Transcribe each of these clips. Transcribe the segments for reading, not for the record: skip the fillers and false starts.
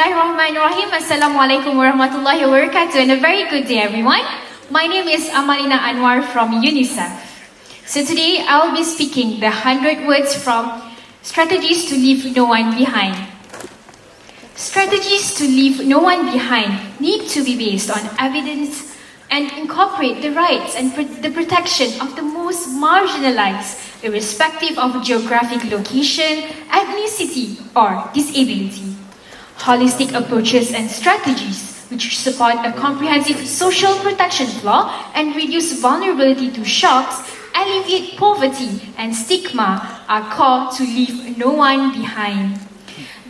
Bismillahirrahmanirrahim. Assalamualaikum warahmatullahi wabarakatuh, and a very good day, everyone. My name is Amalina Anwar from UNICEF. So today I'll be speaking the 100 words from Strategies to Leave No One Behind. Strategies to leave no one behind need to be based on evidence and incorporate the rights and the protection of the most marginalized, irrespective of geographic location, ethnicity, or disability. Holistic approaches and strategies which support a comprehensive social protection law and reduce vulnerability to shocks, alleviate poverty and stigma are core to leave no one behind.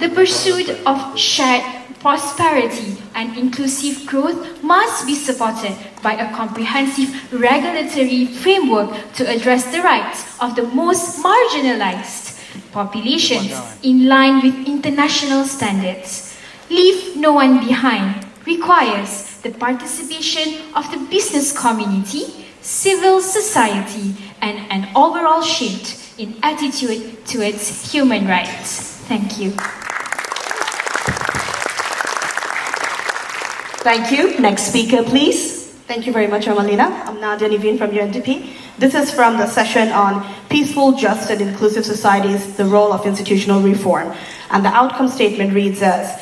The pursuit of shared prosperity and inclusive growth must be supported by a comprehensive regulatory framework to address the rights of the most marginalized populations in line with international standards. Leave no one behind requires the participation of the business community, civil society, and an overall shift in attitude towards human rights. Thank you. Thank you. Next speaker, please. Thank you very much, Amalina. I'm Nadia Niveen from UNDP. This is from the session on Peaceful, Just and Inclusive Societies, the Role of Institutional Reform. And the outcome statement reads as,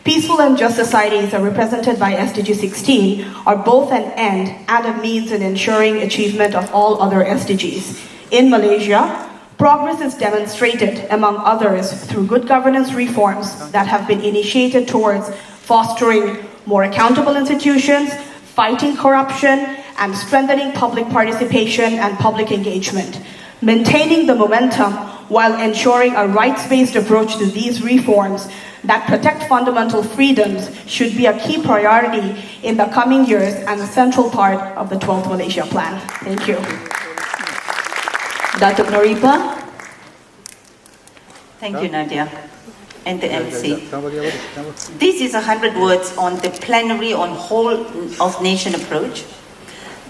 peaceful and just societies are represented by SDG 16 are both an end and a means in ensuring achievement of all other SDGs. In Malaysia, progress is demonstrated, among others, through good governance reforms that have been initiated towards fostering more accountable institutions, fighting corruption, and strengthening public participation and public engagement. Maintaining the momentum while ensuring a rights-based approach to these reforms that protect fundamental freedoms should be a key priority in the coming years and a central part of the 12th Malaysia Plan. Thank you. Datuk Noripah. Thank you, Nadia, and the MC. This is 100 words on the plenary on whole of nation approach.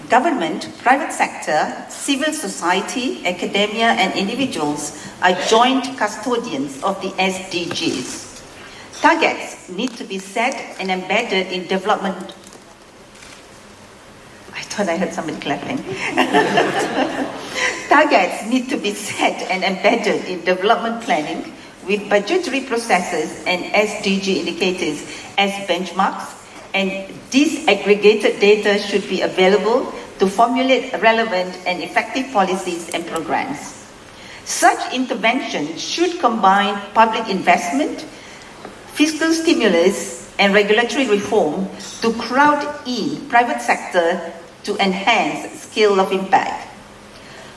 Government, private sector, civil society, academia, and individuals are joint custodians of the SDGs. Targets need to be set and embedded in development. I thought I heard somebody clapping. Targets need to be set and embedded in development planning with budgetary processes and SDG indicators as benchmarks, and disaggregated data should be available to formulate relevant and effective policies and programs. Such intervention should combine public investment, fiscal stimulus, and regulatory reform to crowd in private sector to enhance scale of impact.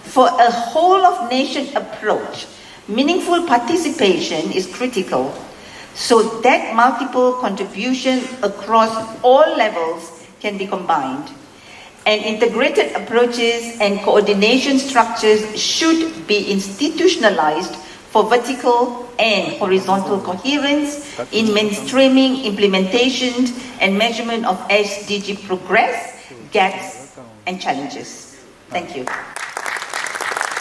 For a whole of nation approach, meaningful participation is critical so that multiple contributions across all levels can be combined. And integrated approaches and coordination structures should be institutionalized for vertical and horizontal coherence in mainstreaming, implementation, and measurement of SDG progress, gaps, and challenges. Thank you.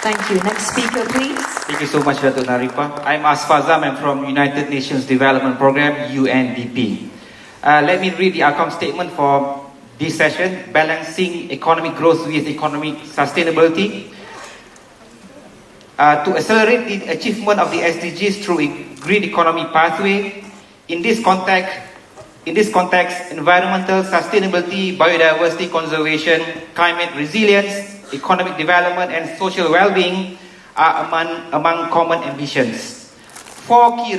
Thank you. Next speaker, please. Thank you so much, Datuk Noripah. I'm Asfazam. I'm from United Nations Development Programme, UNDP. Let me read the outcome statement for this session, balancing economic growth with economic sustainability. To accelerate the achievement of the SDGs through a green economy pathway, in this context, environmental sustainability, biodiversity conservation, climate resilience, economic development, and social well-being are among common ambitions. Four key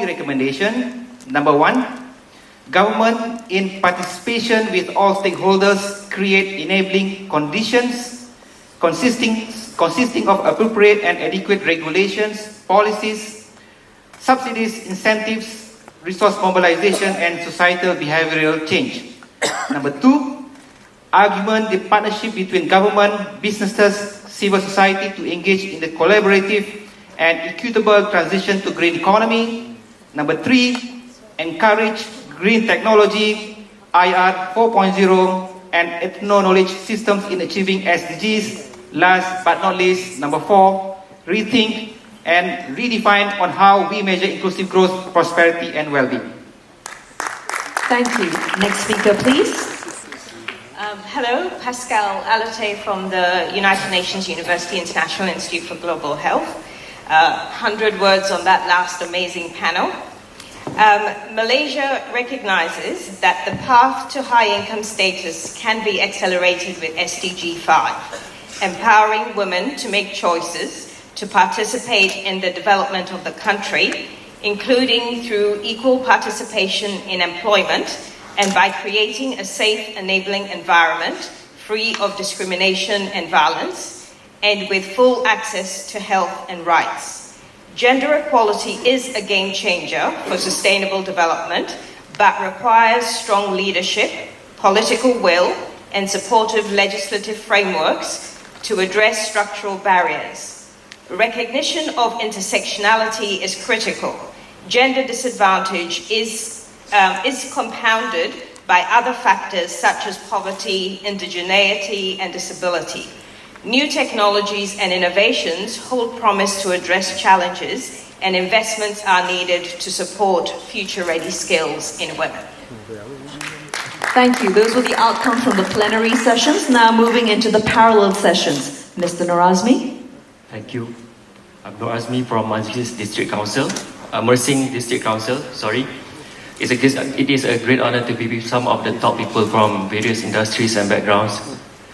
recommendations. Number one, government, in participation with all stakeholders, create enabling conditions consisting of appropriate and adequate regulations, policies, subsidies, incentives, resource mobilization, and societal behavioral change. Number two, argument the partnership between government, businesses, civil society to engage in the collaborative and equitable transition to green economy. Number three, encourage green technology, IR 4.0, and ethno-knowledge systems in achieving SDGs. Last but not least, number four, rethink and redefine on how we measure inclusive growth, prosperity, and well-being. Thank you. Next speaker, please. Hello, Pascal Alate from the United Nations University International Institute for Global Health. 100 words on that last amazing panel. Malaysia recognizes that the path to high income status can be accelerated with SDG 5, empowering women to make choices to participate in the development of the country, including through equal participation in employment and by creating a safe, enabling environment free of discrimination and violence, and with full access to health and rights. Gender equality is a game changer for sustainable development, but requires strong leadership, political will, and supportive legislative frameworks to address structural barriers. Recognition of intersectionality is critical. Gender disadvantage is compounded by other factors such as poverty, indigeneity, and disability. New technologies and innovations hold promise to address challenges, and investments are needed to support future-ready skills in women. Thank you. Those were the outcomes from the plenary sessions. Now moving into the parallel sessions. Mr. Norazmi. Thank you. I'm Norazmi from Majlis District Council, Mersing District Council, sorry. It is a great honor to be with some of the top people from various industries and backgrounds.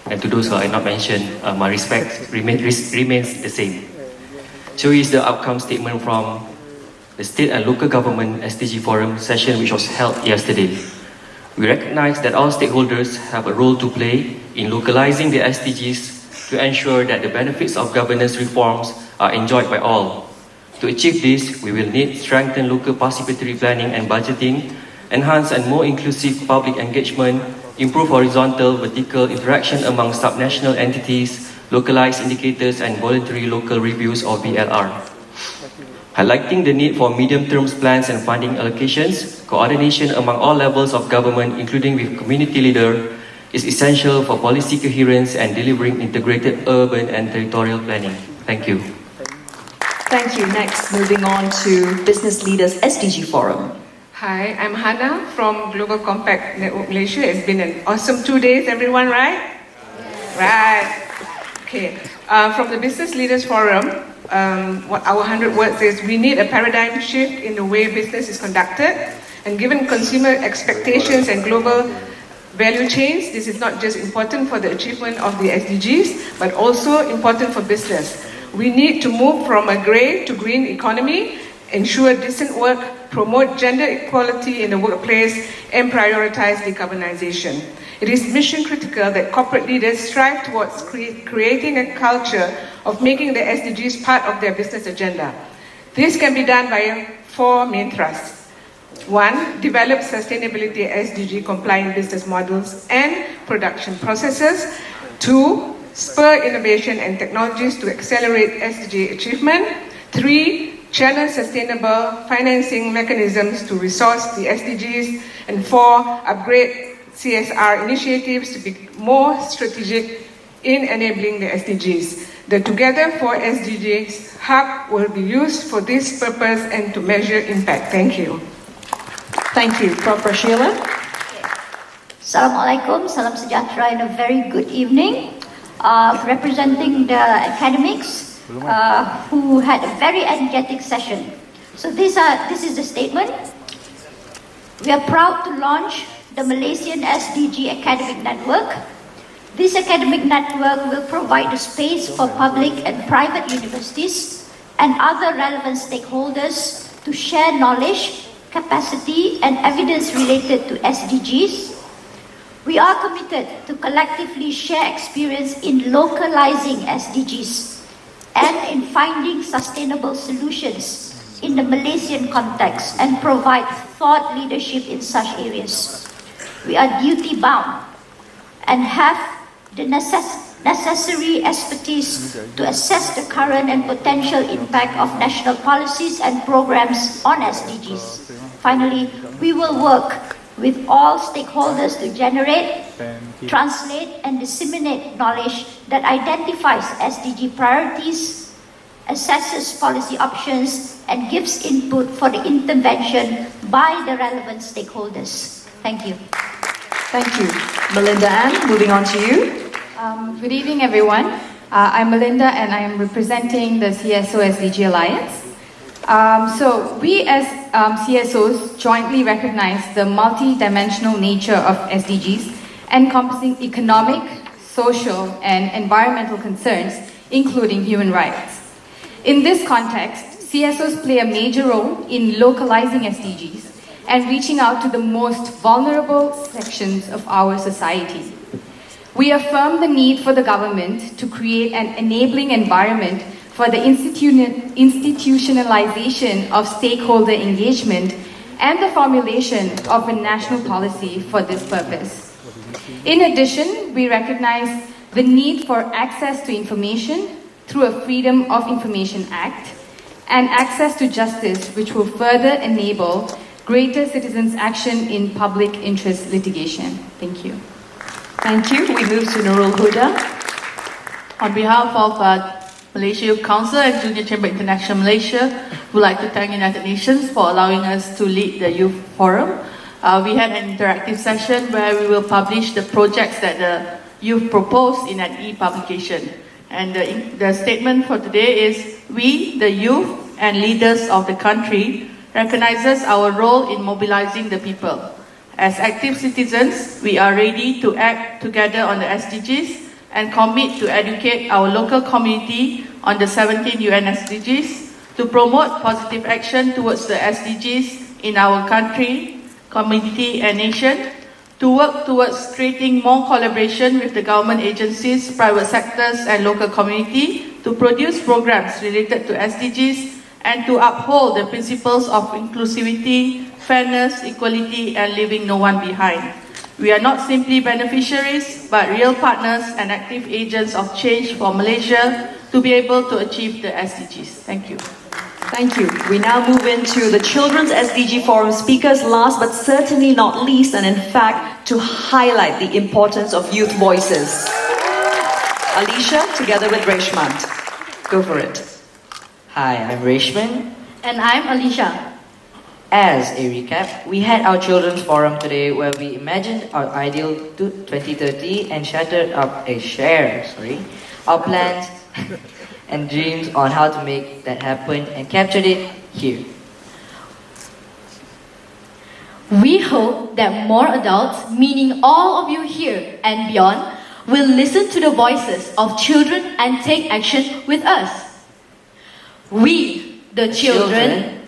And to those who I not mentioned, my respect remains the same. So here is the outcome statement from the State and Local Government SDG Forum session which was held yesterday. We recognize that all stakeholders have a role to play in localizing the SDGs to ensure that the benefits of governance reforms are enjoyed by all. To achieve this, we will need strengthened local participatory planning and budgeting, enhance and more inclusive public engagement, improve horizontal, vertical interaction among subnational entities, localized indicators and voluntary local reviews or VLR. Highlighting the need for medium-term plans and funding allocations, coordination among all levels of government, including with community leaders, is essential for policy coherence and delivering integrated urban and territorial planning. Thank you. Thank you. Next, moving on to Business Leaders SDG Forum. Hi, I'm Hannah from Global Compact Network Malaysia. It's been an awesome 2 days, everyone, right? Yes. Right. Okay. From the Business Leaders Forum, what our 100 words is, we need a paradigm shift in the way business is conducted. And given consumer expectations and global value chains, this is not just important for the achievement of the SDGs, but also important for business. We need to move from a grey to green economy, ensure decent work, promote gender equality in the workplace, and prioritize decarbonization. It is mission critical that corporate leaders strive towards creating a culture of making the SDGs part of their business agenda. This can be done by 4 main thrusts. 1, develop sustainability SDG compliant business models and production processes. 2, spur innovation and technologies to accelerate SDG achievement. 3, channel sustainable financing mechanisms to resource the SDGs. And 4, upgrade CSR initiatives to be more strategic in enabling the SDGs. The Together for SDGs Hub will be used for this purpose and to measure impact. Thank you. Thank you. Prof. Sheila. Assalamualaikum, salam sejahtera and a very good evening. Representing the academics who had a very energetic session. So this is the statement. We are proud to launch the Malaysian SDG Academic Network. This academic network will provide a space for public and private universities and other relevant stakeholders to share knowledge, capacity, and evidence related to SDGs. We are committed to collectively share experience in localizing SDGs and in finding sustainable solutions in the Malaysian context and provide thought leadership in such areas. We are duty bound and have the necessary expertise to assess the current and potential impact of national policies and programs on SDGs. Finally, we will work with all stakeholders to generate, translate, and disseminate knowledge that identifies SDG priorities, assesses policy options, and gives input for the intervention by the relevant stakeholders. Thank you. Thank you. Melinda Ann, moving on to you. Good evening, everyone. I'm Melinda, and I am representing the CSO SDG Alliance. So we as CSOs jointly recognize the multi-dimensional nature of SDGs, encompassing economic, social, and environmental concerns, including human rights. In this context, CSOs play a major role in localizing SDGs and reaching out to the most vulnerable sections of our society. We affirm the need for the government to create an enabling environment for the institutionalization of stakeholder engagement and the formulation of a national policy for this purpose. In addition, we recognize the need for access to information through a Freedom of Information Act and access to justice, which will further enable greater citizens' action in public interest litigation. Thank you. Thank you. We move to Nurul Huda. On behalf of Malaysia Youth Council and Junior Chamber International Malaysia, we'd like to thank United Nations for allowing us to lead the Youth Forum. We had an interactive session where we will publish the projects that the youth proposed in an e-publication. And the statement for today is, we, the youth and leaders of the country, recognizes our role in mobilizing the people. As active citizens, we are ready to act together on the SDGs and commit to educate our local community on the 17 UN SDGs, to promote positive action towards the SDGs in our country, community and nation, to work towards creating more collaboration with the government agencies, private sectors and local community, to produce programs related to SDGs, and to uphold the principles of inclusivity, fairness, equality, and leaving no one behind. We are not simply beneficiaries, but real partners and active agents of change for Malaysia to be able to achieve the SDGs. Thank you. Thank you. We now move into the Children's SDG Forum speakers, last but certainly not least, and in fact, to highlight the importance of youth voices. Alicia, together with Reshmant. Go for it. Hi, I'm Reshman. And I'm Alicia. As a recap, we had our children's forum today where we imagined our ideal to 2030 and shared our plans and dreams on how to make that happen and captured it here. We hope that more adults, meaning all of you here and beyond, will listen to the voices of children and take action with us. We, the children,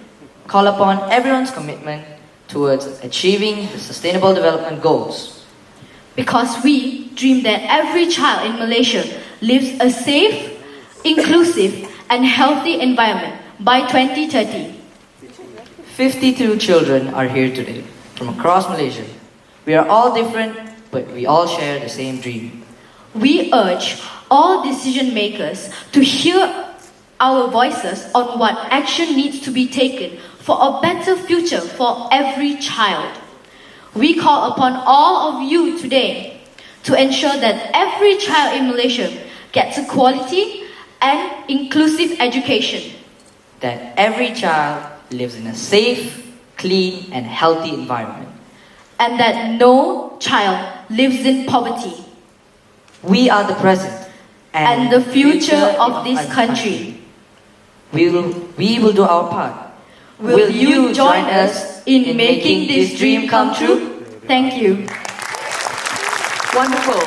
call upon everyone's commitment towards achieving the Sustainable Development Goals. Because we dream that every child in Malaysia lives a safe, inclusive and healthy environment by 2030. 52 children are here today from across Malaysia. We are all different, but we all share the same dream. We urge all decision makers to hear our voices on what action needs to be taken for a better future for every child. We call upon all of you today to ensure that every child in Malaysia gets a quality and inclusive education. That every child lives in a safe, clean and healthy environment. And that no child lives in poverty. We are the present and the future of this country. We will do our part. Will you join us in making this dream come true? Thank you. Wonderful.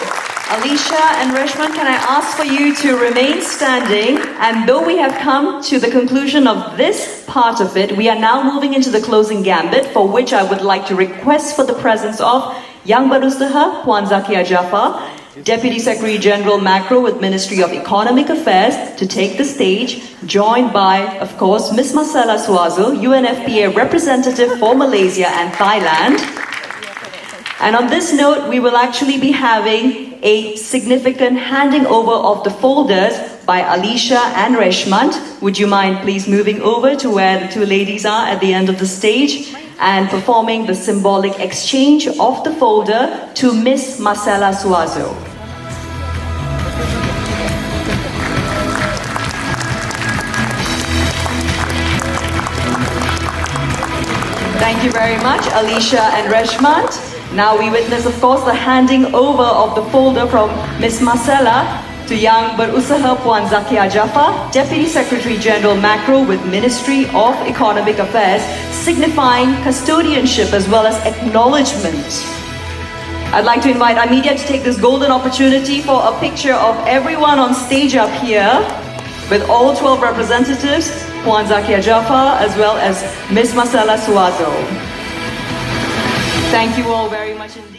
Alicia and Reshman, can I ask for you to remain standing? And though we have come to the conclusion of this part of it, we are now moving into the closing gambit, for which I would like to request for the presence of Yang Barustaha, Puan Zakia Jaafar, Deputy Secretary General Macro with Ministry of Economic Affairs, to take the stage, joined by, of course, Ms. Marcella Suazo, UNFPA representative for Malaysia and Thailand. And on this note, we will actually be having a significant handing over of the folders by Alicia and Reshmant. Would you mind please moving over to where the two ladies are at the end of the stage and performing the symbolic exchange of the folder to Ms. Marcella Suazo. Thank you very much, Alicia and Reshmant. Now we witness, of course, the handing over of the folder from Ms. Marcella to Yang Berusaha Puan Zakia Jaafar, Deputy Secretary General Macro with Ministry of Economic Affairs, signifying custodianship as well as acknowledgement. I'd like to invite our media to take this golden opportunity for a picture of everyone on stage up here with all 12 representatives, Puan Zakia Jaafar as well as Ms. Marcella Suazo. Thank you all very much indeed.